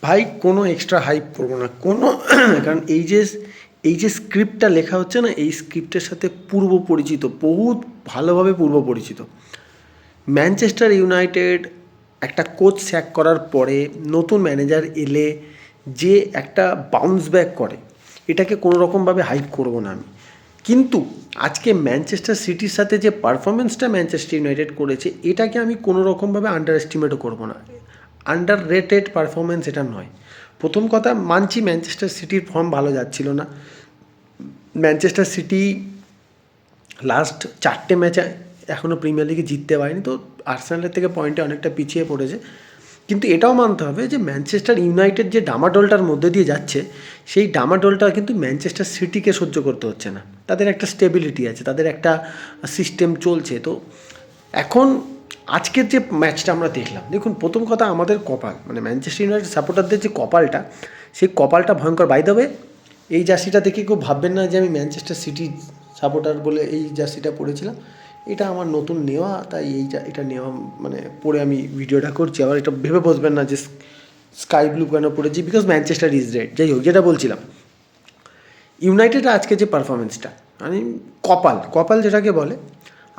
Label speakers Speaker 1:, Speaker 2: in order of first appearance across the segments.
Speaker 1: ভাই কোনো extra hype করবো না কোনো কারণ এই যে স্ক্রিপ্টটা লেখা হচ্ছে না, এই স্ক্রিপ্টের সাথে পূর্ব পরিচিত, বহুত ভালোভাবে পূর্ব পরিচিত। ম্যানচেস্টার ইউনাইটেড একটা কোচ স্যাক করার পরে নতুন ম্যানেজার এলে যে একটা বাউন্স ব্যাক করে, এটাকে কোনো রকমভাবে হাইপ করবো না আমি। কিন্তু আজকে ম্যানচেস্টার সিটির সাথে যে পারফরমেন্সটা ম্যানচেস্টার ইউনাইটেড করেছে, এটাকে আমি কোনো রকমভাবে আন্ডার এস্টিমেটও করবো না। আন্ডার রেটেড পারফরমেন্স এটা নয়। প্রথম কথা মানছি, ম্যানচেস্টার সিটির ফর্ম ভালো যাচ্ছিল না। ম্যানচেস্টার সিটি লাস্ট 4টে ম্যাচে এখনও প্রিমিয়ার লিগে জিততে পারেনি, তো আর্সেনালের থেকে পয়েন্টে অনেকটা পিছিয়ে পড়েছে। কিন্তু এটাও মানতে হবে যে ম্যানচেস্টার ইউনাইটেড যে ডামাডোলটার মধ্যে দিয়ে যাচ্ছে, সেই ডামাডোলটা কিন্তু ম্যানচেস্টার সিটিকে সহ্য করতে হচ্ছে না। তাদের একটা স্টেবিলিটি আছে, তাদের একটা সিস্টেম চলছে। তো এখন আজকের যে ম্যাচটা আমরা দেখলাম, দেখুন প্রথম কথা আমাদের কপাল, মানে ম্যানচেস্টার ইউনাইটেড সাপোর্টারদের যে কপালটা, সেই কপালটা ভয়ঙ্কর। বাই দ্য ওয়ে, এই জার্সিটা দেখে কেউ ভাববেন না যে আমি ম্যানচেস্টার সিটি সাপোর্টার বলে এই জার্সিটা পরেছিলাম। এটা আমার নতুন নেওয়া, তাই এটা নেওয়া মানে পরে আমি ভিডিওটা করছি। আবার এটা ভেবে বসবেন না যে স্কাই ব্লু কেন পড়েছি, বিকজ ম্যানচেস্টার ইজ রেড। যাই হোক, যেটা বলছিলাম, ইউনাইটেড আজকে যে পারফরমেন্সটা, মানে কপাল যেটাকে বলে,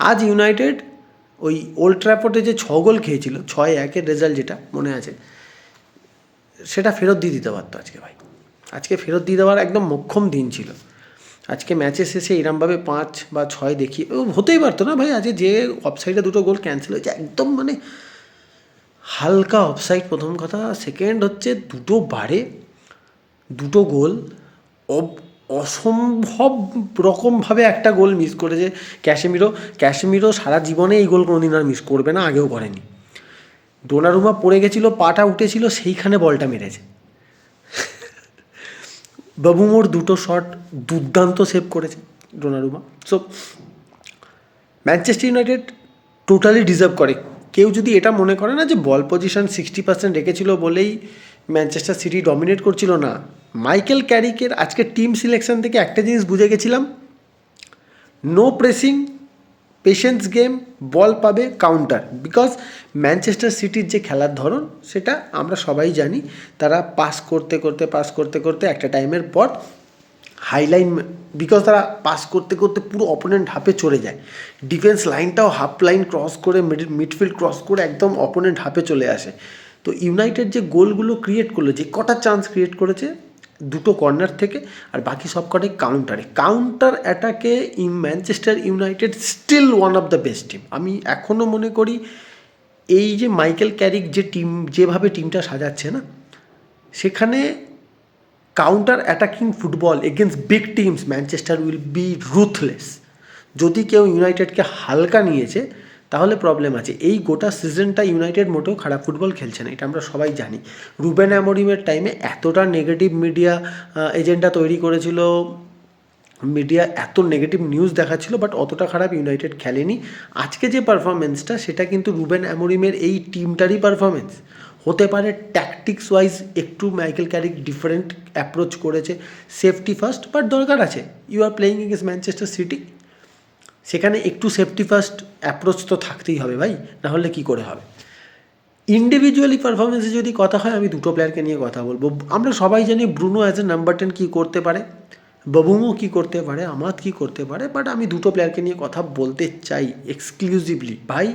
Speaker 1: আজ ইউনাইটেড ওই ওল্ড ট্র্যাফোর্ডে যে 6 গোল খেয়েছিল, 6-1 রেজাল্ট যেটা মনে আছে, সেটা ফেরত দিয়ে দিতে পারতো আজকে। ভাই আজকে ফেরত দিয়ে দেওয়ার একদম মোক্ষম দিন ছিল। আজকে ম্যাচের শেষে এরমভাবে 5 বা 6 দেখিয়ে হতেই পারতো না ভাই। আজকে যে অফসাইডে 2টো গোল ক্যান্সেল হয়েছে, একদম মানে হালকা অফসাইড প্রথম কথা। সেকেন্ড হচ্ছে 2টো বারে 2টো গোল অসম্ভব রকমভাবে একটা গোল মিস করেছে ক্যাশেমিরো সারা জীবনে এই গোল কোনোদিন আর মিস করবে না, আগেও করেনি। ডোনারুমা পড়ে গেছিলো, পাটা উঠেছিল, সেইখানে বলটা মেরেছে। বাবুমোর 2টো শট দুর্দান্ত সেভ করেছে Donnarumma. So Manchester United totally deserve করে। কেউ যদি এটা মনে করে না যে বল পজিশন 60% রেখেছিল বলেই ম্যানচেস্টার সিটি ডমিনেট করছিল, না। মাইকেল ক্যারিকের আজকে টিম সিলেকশন থেকে একটা জিনিস বুঝে গেছিলাম, নো প্রেসিং, পেশেন্স গেম, বল পাবে কাউন্টার। বিকজ ম্যানচেস্টার সিটির যে খেলার ধরন, সেটা আমরা সবাই জানি। তারা পাস করতে করতে একটা টাইমের পর হাইলাইন, বিকজ তারা পাস করতে করতে পুরো অপোনেন্ট হাফে চলে যায়। ডিফেন্স লাইনটাও হাফ লাইন ক্রস করে, মিডফিল্ড ক্রস করে একদম অপোনেন্ট হাফে চলে আসে। তো ইউনাইটেড যে গোলগুলো ক্রিয়েট করলো, যে কটা চান্স ক্রিয়েট করেছে, 2টো কর্নার থেকে, আর বাকি সব কটাই কাউন্টার অ্যাটাকে Manchester United still one of the best team. আমি এখনও মনে করি এই যে মাইকেল ক্যারিক যে যেভাবে টিমটা সাজাচ্ছে না, সেখানে counter attacking football against big teams Manchester will be ruthless. যদি কেউ ইউনাইটেডকে হালকা নিয়েছে, তাহলে প্রবলেম আছে। এই গোটা সিজনটা ইউনাইটেড মোটেও খারাপ ফুটবল খেলছে না, এটা আমরা সবাই জানি। রুবেন অ্যামোরিমের টাইমে এতটা নেগেটিভ মিডিয়া এজেন্ডা তৈরি করেছিল, মিডিয়া এত নেগেটিভ নিউজ দেখাচ্ছিল, বাট অতটা খারাপ ইউনাইটেড খেলেনি। আজকে যে পারফরমেন্সটা, সেটা কিন্তু রুবেন অ্যামোরিমের এই টিমটারই পারফরমেন্স। হতে পারে ট্যাকটিক্স ওয়াইজ একটু মাইকেল ক্যারিক ডিফারেন্ট অ্যাপ্রোচ করেছে, সেফটি ফার্স্ট, বাট দরকার আছে। You are playing against Manchester City, সেখানে একটু সেফটি ফার্স্ট অ্যাপ্রোচ তো থাকতেই হবে ভাই, নাহলে কী করে হবে। ইন্ডিভিজুয়ালি পারফরমেন্সে যদি কথা হয়, আমি 2টো প্লেয়ারকে নিয়ে কথা বলবো। আমরা সবাই জানি ব্রুনো অ্যাজ এ নাম্বার 10 কী করতে পারে, বাবুমো কী করতে পারে, আমাদ কী করতে পারে, বাট আমি 2টো প্লেয়ারকে নিয়ে কথা বলতে চাই এক্সক্লুসিভলি। ভাই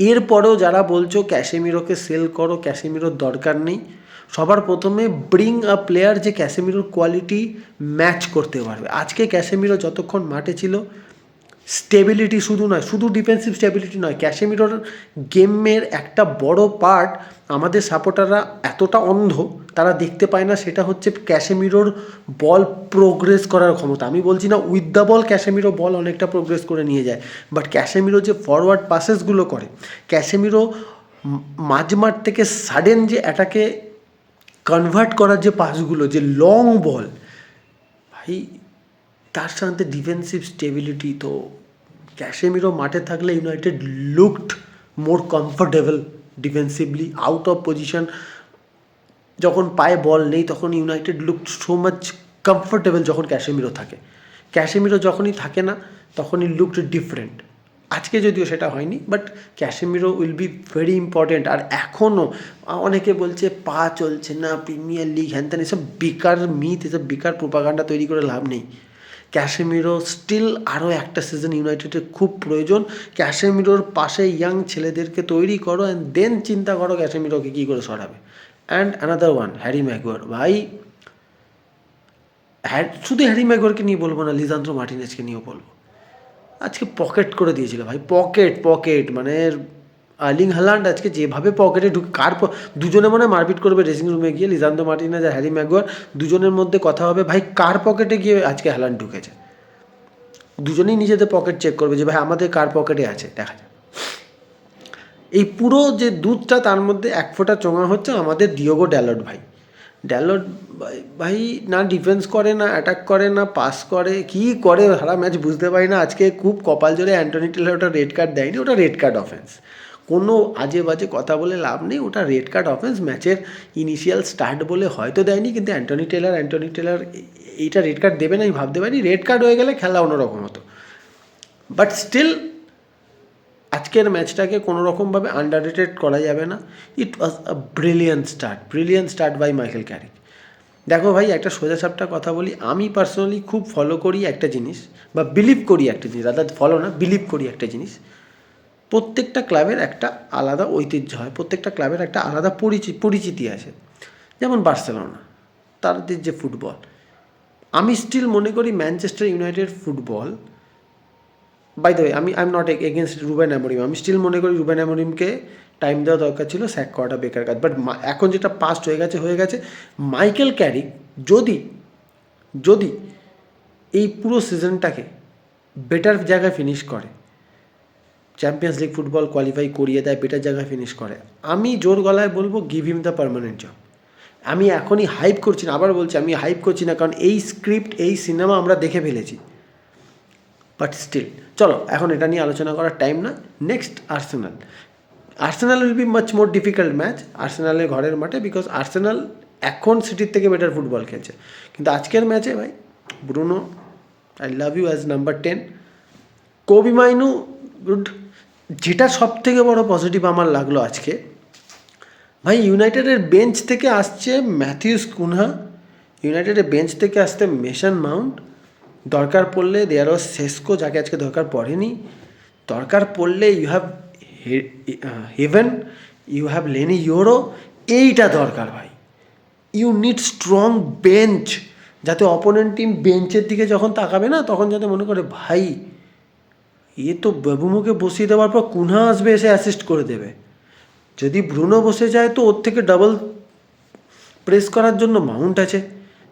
Speaker 1: এরপরেও যারা বলছো ক্যাসেমিরোকে সেল করো, ক্যাসেমিরোর দরকার নেই, সবার প্রথমে ব্রিং আ প্লেয়ার যে ক্যাসেমিরোর কোয়ালিটি ম্যাচ করতে পারবে। আজকে ক্যাসেমিরো যতক্ষণ মাঠে ছিল, স্টেবিলিটি শুধু ডিফেন্সিভ স্টেবিলিটি নয়, ক্যাসেমিরোর গেমের একটা বড় পার্ট আমাদের সাপোর্টাররা এতটা অন্ধ, তারা দেখতে পায় না। সেটা হচ্ছে ক্যাসেমিরোর বল প্রোগ্রেস করার ক্ষমতা। আমি বলছি না উইথ দ্য বল ক্যাসেমিরো বল অনেকটা প্রোগ্রেস করে নিয়ে যায়, বাট ক্যাসেমিরো যে ফরওয়ার্ড পাসেসগুলো করে, ক্যাসেমিরো মাঝমাঠ থেকে সাডেন যে অ্যাটাকে কনভার্ট করার যে পাসগুলো, যে লং বল, ভাই তার সাথে ডিফেন্সিভ স্টেবিলিটি, তো ক্যাসেমিরো মাঠে থাকলে United looked more comfortable defensively. Out of position যখন পায়ে বল নেই, তখন United looked so much comfortable. যখন ক্যাসেমিরো থাকে, ক্যাসেমিরো যখনই থাকে না, তখনই লুকড ডিফারেন্ট। আজকে যদিও সেটা হয়নি, but Casemiro will be very important. আর এখনও অনেকে বলছে পা চলছে না, প্রিমিয়ার লিগ হ্যান ত্যান, এসব বেকার মিথ, এসব বেকার প্রোপাগান্ডা তৈরি করে লাভ নেই। ক্যাসেমিরো স্টিল আরও একটা সিজন ইউনাইটেডের খুব প্রয়োজন। ক্যাসেমিরোর পাশে ইয়াং ছেলেদেরকে তৈরি করো, অ্যান্ড দেন চিন্তা করো ক্যাসেমিরোকে কী করে সরাবে। And another one, Harry Maguire. ভাই শুধু হ্যারি ম্যাগুয়ারকে নিয়ে বলবো না, লিসান্দ্রো মার্টিনেজকে নিয়েও বলবো। আজকে পকেট করে দিয়েছিল ভাই, পকেট মানে আর্লিং হালান্ড আজকে যেভাবে পকেটে ঢুকে দুজনে মনে মারপিট করবে ড্রেসিং রুমে গিয়ে, লিসান্দ্রো মার্টিনেজ আর হ্যারি ম্যাগুয়ার দুজনের মধ্যে কথা হবে, ভাই কার পকেটে গিয়ে আজকে হালান্ড ঢুকেছে। দুজনেই নিজেদের পকেট চেক করবে যে ভাই আমাদের কার পকেটে আছে, দেখা যায়। এই পুরো যে দুধটা, তার মধ্যে এক ফোঁটা চোঙা হচ্ছে আমাদের ডিয়েগো ড্যালট ভাই। ড্যালট ভাই না ডিফেন্স করে, না অ্যাটাক করে, না পাস করে, কী করে সারা ম্যাচ বুঝতে পারি না। আজকে খুব কপাল জোরে অ্যান্টনি টেলর ওটা রেড কার্ড দেয়নি, ওটা রেড কার্ড অফেন্স। কোনো আজে বাজে কথা বলে লাভ নেই, ওটা রেড কার্ড অফেন্স। ম্যাচের ইনিশিয়াল স্টার্ট বলে হয়তো দেয়নি, কিন্তু অ্যান্টনি টেলর এইটা রেড কার্ড দেবে না আমি ভাবতে পারি। রেড কার্ড হয়ে গেলে খেলা অন্যরকম হতো, বাট স্টিল আজকের ম্যাচটাকে কোনো রকমভাবে আন্ডাররেটেড করা যাবে না। It was a brilliant start by Michael Carrick. দেখো ভাই, একটা সোজাসাপটা কথা বলি, আমি পার্সোনালি খুব ফলো করি একটা জিনিস, বা বিলিভ করি একটা জিনিস, দাদা ফলো না, বিলিভ করি একটা জিনিস। প্রত্যেকটা ক্লাবের একটা আলাদা ঐতিহ্য হয়, প্রত্যেকটা ক্লাবের একটা আলাদা পরিচিতি আছে। যেমন বার্সেলোনা, তাদের যে ফুটবল, আমি স্টিল মনে করি Manchester United football, by the way I am not against Ruben Amorim, আমি স্টিল মনে করি রুবেন অ্যামোরিমকে টাইম দেওয়া দরকার ছিল, স্যাক করাটা বেকার কাজ। বাট এখন যেটা পাস্ট হয়ে গেছে। মাইকেল ক্যারিক যদি এই পুরো সিজনটাকে বেটার জায়গায় ফিনিশ করে, চ্যাম্পিয়ন্স লিগ ফুটবল কোয়ালিফাই করিয়ে দেয়, বেটার জায়গায় ফিনিশ করে, আমি জোর গলায় বলবো give him the permanent job. আমি এখনই হাইপ করছি না, আবার বলছি আমি হাইপ করছি না, কারণ এই স্ক্রিপ্ট, এই সিনেমা আমরা দেখে ফেলেছি। বাট স্টিল চলো, এখন এটা নিয়ে আলোচনা করার টাইম না। Next Arsenal will be much more difficult match আর্সেনালের ঘরের মাঠে, বিকজ আর্সেনাল এখন সিটির থেকে বেটার ফুটবল খেলছে। কিন্তু আজকের ম্যাচে ভাই Bruno, I love you as number 10, Kobbie Mainoo good. যেটা সব থেকে বড় পজিটিভ আমার লাগলো আজকে, ভাই ইউনাইটেডের বেঞ্চ থেকে আসছে ম্যাথিউস কুনহা, ইউনাইটেডের বেঞ্চ থেকে আসতে মেসন মাউন্ট, দরকার পড়লে দেয়ার ওয়াজ সেস্কো, যাকে আজকে দরকার পড়েনি, দরকার পড়লে you have Heaven, you have Lenny Yoro. এইটা দরকার ভাই, ইউ নিড স্ট্রং বেঞ্চ, যাতে অপোনেন্ট টিম বেঞ্চের দিকে যখন তাকাবে না, তখন যাতে মনে করে ভাই এ তো বেবুমুকে বসিয়ে দেওয়ার পর কুনহা আসবে এসে অ্যাসিস্ট করে দেবে। যদি ব্রুনো বসে যায় তো ওর থেকে ডাবল প্রেস করার জন্য মাউন্ট আছে।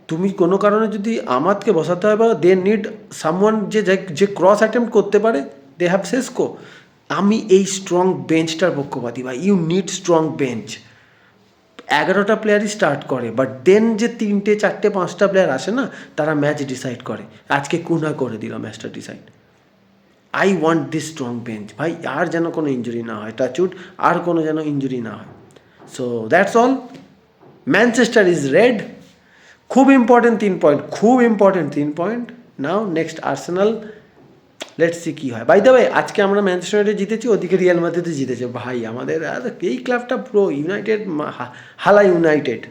Speaker 1: তুমি কোনো কারণে যদি আমাদকে বসাতে হবে, দে নিড সামওয়ান যে ক্রস অ্যাটেম্প্ট করতে পারে, দে হ্যাভ সেস্কো। আমি এই স্ট্রং বেঞ্চটার পক্ষপাতী ভাই, ইউ নিড স্ট্রং বেঞ্চ। 11টা প্লেয়ারই স্টার্ট করে, বাট দেন যে 3টে 4টে 5টা প্লেয়ার আসে না, তারা ম্যাচ ডিসাইড করে। আজকে কুনহা করে দিল ম্যাচটা decide. I want this strong bench ভাই, আর যেন কোনো ইঞ্জুরি না হয়, টাচউড আর কোনো যেন ইঞ্জুরি না হয়। So that's all, Manchester is red. খুব important 3 point. Now next Arsenal, let's see কী হয়। বাই দ্য ওয়ে, আজকে আমরা ম্যানচেস্টার ইউনাইটেড জিতেছি, ওদিকে রিয়াল মাদ্রিদ জিতেছে। ভাই আমাদের এই ক্লাবটা পুরো ইউনাইটেড, হালা ইউনাইটেড,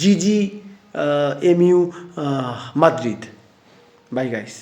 Speaker 1: জিজি এমইউ মাদ্রিদ। Bye guys.